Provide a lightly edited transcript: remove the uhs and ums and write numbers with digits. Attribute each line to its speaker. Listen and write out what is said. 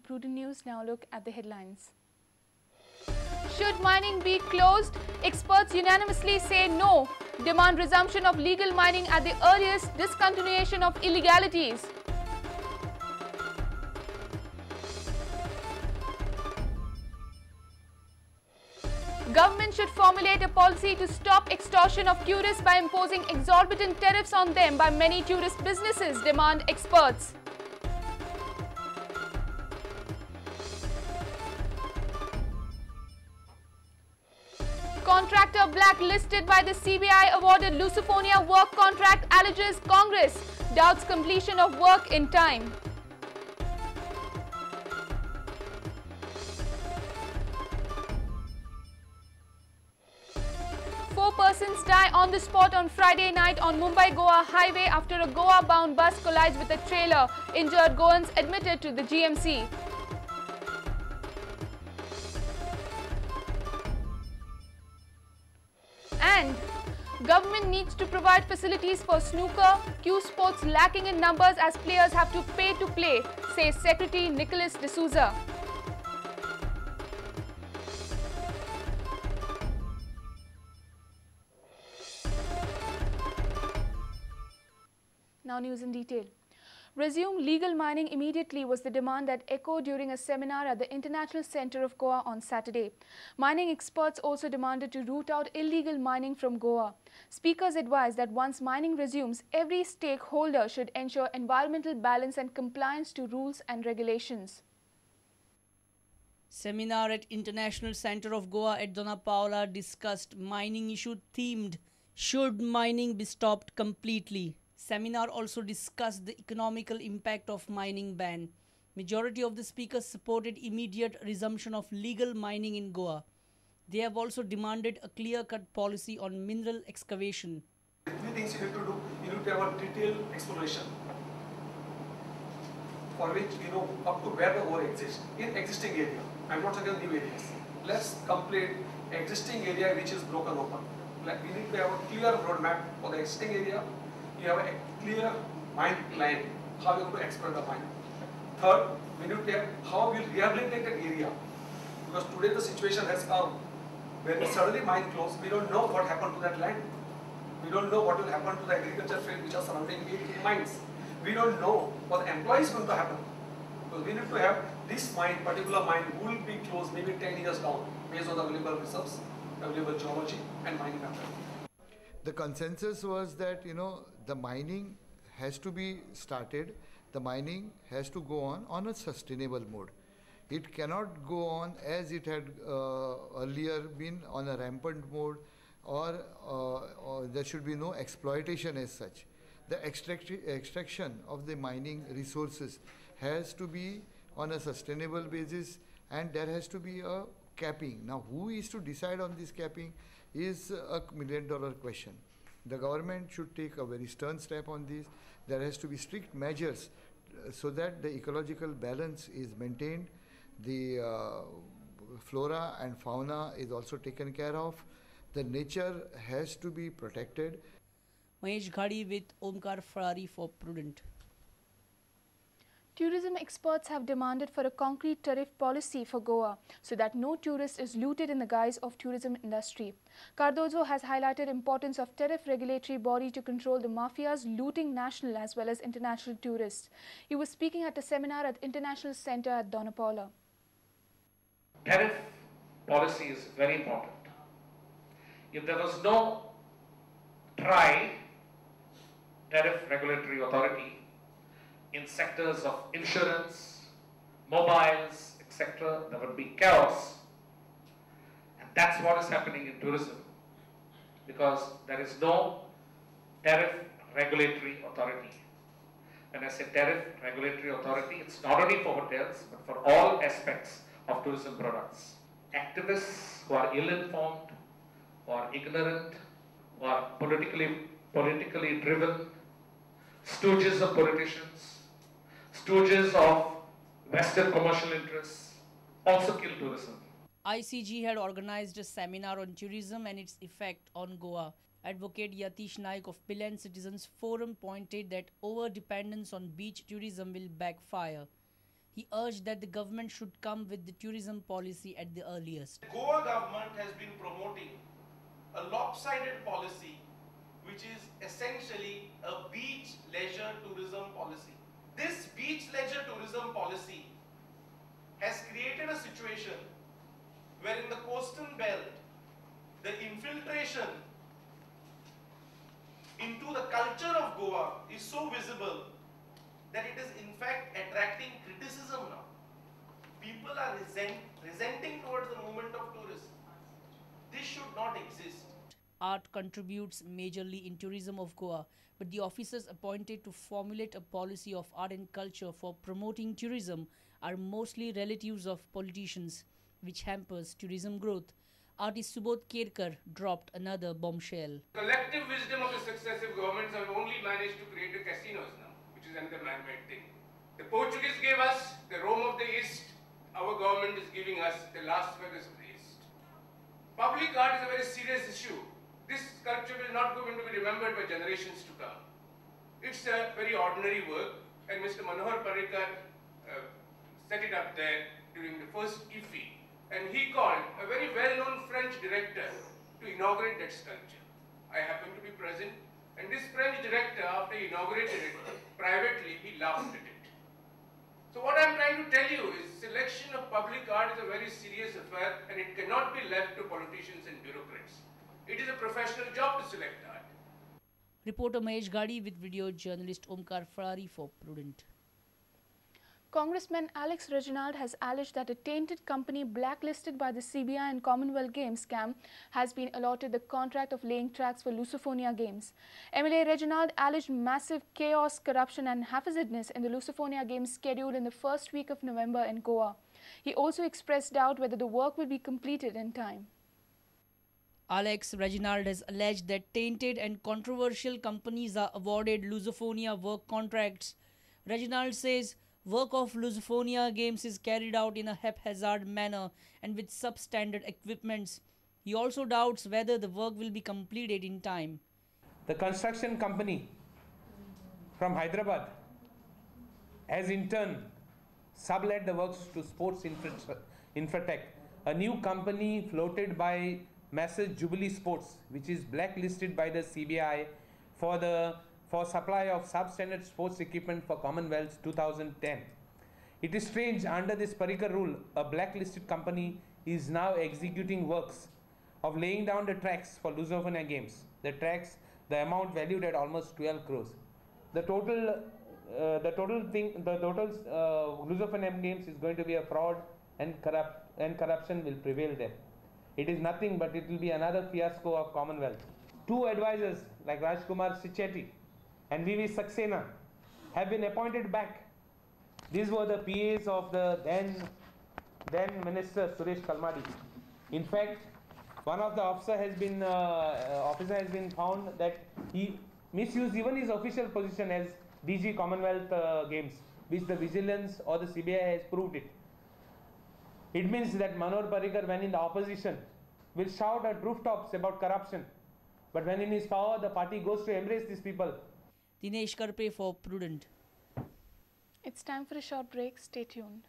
Speaker 1: Prudent News. Now look at the headlines. Should mining be closed? Experts unanimously say no. Demand resumption of legal mining at the earliest, discontinuation of illegalities. Government should formulate a policy to stop extortion of tourists by imposing exorbitant tariffs on them by many tourist businesses, demand experts. Contractor blacklisted by the CBI awarded Lusofonia work contract alleges Congress doubts completion of work in time. Four persons die on the spot on Friday night on Mumbai-Goa highway after a Goa-bound bus collides with a trailer. Injured Goans admitted to the GMC. And government needs to provide facilities for snooker, Q sports lacking in numbers as players have to pay to play, says Secretary Nicholas D'Souza. Now news in detail. Resume legal mining immediately was the demand that echoed during a seminar at the International Centre of Goa on Saturday. Mining experts also demanded to root out illegal mining from Goa. Speakers advised that once mining resumes, every stakeholder should ensure environmental balance and compliance to rules and regulations.
Speaker 2: Seminar at International Centre of Goa at Dona Paula discussed mining issue themed "Should mining be stopped completely?" Seminar also discussed the economical impact of mining ban. Majority of the speakers supported immediate resumption of legal mining in Goa. They have also demanded a clear-cut policy on mineral excavation.
Speaker 3: Three things you need to do. You need to have a detailed exploration for which you know up to where the ore exists in existing area. I'm not talking new areas. Let's complete existing area which is broken open. Like we need to have a clear roadmap for the existing area. You have a clear mine plan, how you are going to exploit the mine. Third, we need to have how we will rehabilitate that area. Because today the situation has come, when suddenly mine closed, we don't know what happened to that land. We don't know what will happen to the agriculture field which are surrounding the mines. We don't know what the employees going to happen. So we need to have this mine, particular mine, will be closed maybe 10 years down, based on the available reserves, available geology and mining method.
Speaker 4: The consensus was that, the mining has to be started, the mining has to go on a sustainable mode. It cannot go on as it had earlier been on a rampant mode, or there should be no exploitation as such. The extraction of the mining resources has to be on a sustainable basis, and there has to be a capping. Now, who is to decide on this capping is a million-dollar question. The government should take a very stern step on this. There has to be strict measures so that the ecological balance is maintained. The flora and fauna is also taken care of. The nature has to be protected.
Speaker 2: Mahesh Ghadi with Omkar Farari for Prudent.
Speaker 1: Tourism experts have demanded for a concrete tariff policy for Goa so that no tourist is looted in the guise of tourism industry. Cardozo has highlighted importance of tariff regulatory body to control the mafias looting national as well as international tourists. He was speaking at a seminar at International Centre at Dona Paula.
Speaker 5: Tariff policy is very important. If there was no tariff regulatory authority in sectors of insurance, mobiles, etc., there would be chaos. And that's what is happening in tourism, because there is no tariff regulatory authority. When I say tariff regulatory authority, it's not only for hotels, but for all aspects of tourism products. Activists who are ill-informed, who are ignorant, who are politically driven, stooges of politicians, stooges of Western commercial interests, also kill tourism.
Speaker 2: ICG had organized a seminar on tourism and its effect on Goa. Advocate Yatish Naik of Billion Citizens Forum pointed that over-dependence on beach tourism will backfire. He urged that the government should come with the tourism policy at the earliest.
Speaker 6: The Goa government has been promoting a lopsided policy which is essentially a beach leisure tourism policy. This beach leisure tourism policy has created a situation where in the coastal belt, the infiltration into the culture of Goa is so visible that it is in fact attracting criticism now. People are resenting towards the movement of tourists. This should not exist.
Speaker 2: Art contributes majorly in tourism of Goa, but the officers appointed to formulate a policy of art and culture for promoting tourism are mostly relatives of politicians, which hampers tourism growth. Artist Subodh Kerkar dropped another bombshell.
Speaker 7: Collective wisdom of the successive governments have only managed to create the casinos now, which is another man-made thing. The Portuguese gave us the Rome of the East. Our government is giving us the Las Vegas of the East. Public art is a very serious issue. This sculpture is not going to be remembered by generations to come. It's a very ordinary work, and Mr. Manohar Parrikar set it up there during the first IFI, and he called a very well-known French director to inaugurate that sculpture. I happened to be present, and this French director, after he inaugurated it, privately he laughed at it. So what I'm trying to tell you is selection of public art is a very serious affair, and it cannot be left to politicians and bureaucrats. It is a professional job to select art.
Speaker 2: Reporter Mahesh Gadi with video journalist Omkar Farari for Prudent.
Speaker 1: Congressman Alex Reginald has alleged that a tainted company blacklisted by the CBI and Commonwealth Games scam has been allotted the contract of laying tracks for Lusofonia Games. MLA Reginald alleged massive chaos, corruption and haphazardness in the Lusofonia Games scheduled in the first week of November in Goa. He also expressed doubt whether the work will be completed in time.
Speaker 2: Alex Reginald has alleged that tainted and controversial companies are awarded Lusofonia work contracts. Reginald says work of Lusofonia Games is carried out in a haphazard manner and with substandard equipments. He also doubts whether the work will be completed in time.
Speaker 8: The construction company from Hyderabad has in turn sublet the works to Sports Infratech, a new company floated by Massive Jubilee Sports, which is blacklisted by the CBI for supply of substandard sports equipment for Commonwealth 2010. It is strange, under this Parrikar rule, a blacklisted company is now executing works of laying down the tracks for Lusofonia Games. The tracks, the amount valued at almost 12 crores. The total Lusofonia Games is going to be a fraud, and corruption will prevail there. It is nothing but it will be another fiasco of Commonwealth. Two advisors like Rajkumar Sicchetti and V.V. Saxena have been appointed back. These were the PAs of the then Minister Suresh Kalmadi. In fact, one of the officer has been found that he misused even his official position as DG Commonwealth Games, which the vigilance or the CBI has proved it. It means that Manohar Parrikar, when in the opposition, will shout at rooftops about corruption. But when in his power, the party goes to embrace these people.
Speaker 2: Dinesh Karpe for Prudent.
Speaker 1: It's time for a short break. Stay tuned.